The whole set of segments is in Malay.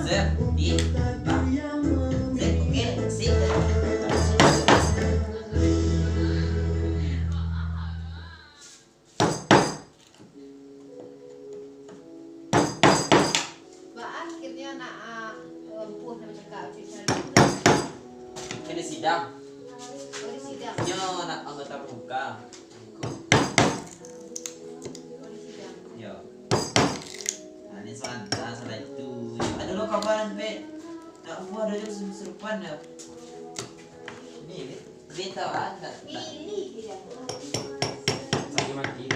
Sir, di ba? Sir, okay, sit. Akhirnya nak puas nak cakap macam Kena sidang. oh di sidang. Nyo nak anggota pramuka. Oh di sidang. Yo. Ini salah itu. Ada lo kabaran be. Tak buat ada juga serupan ya. Ini beta ada. Pilih dia. Saya mati.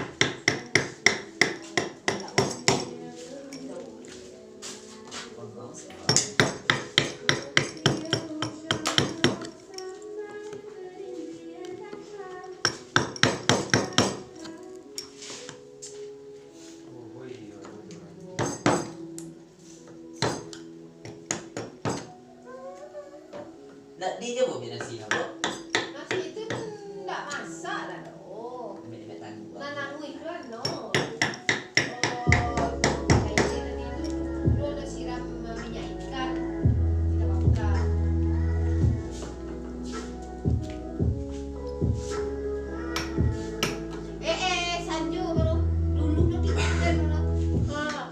Nak di je buat nasi lah, bro. Nasi itu tak masak lah no. Ambil tangguh. Nanangui kan no. Oh, kayak tadi itu dulu ada siram minyak ikan. Kita buka. Sanju baru dulu nanti kita dulu. Ha.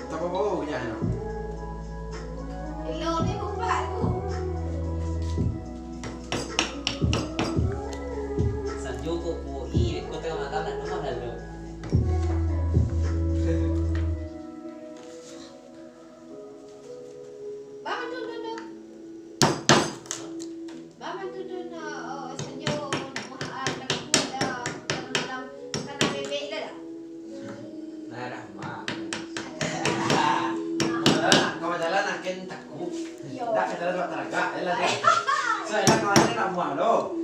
Tak apa-apa punya anak. Hello ni buka tu. Sanjo kok pui, kau tengah makan nak rumah dah lo. Bama tu dulu. Bama tu dulu. Oh, sanju mahal dah kuat dah. Dalam kena bebek dah. Nah, dah mak. Kau jalan akan takut. Yo. Dah jalan buat teraga, elah deh. So, elah kau ada nak buang lo.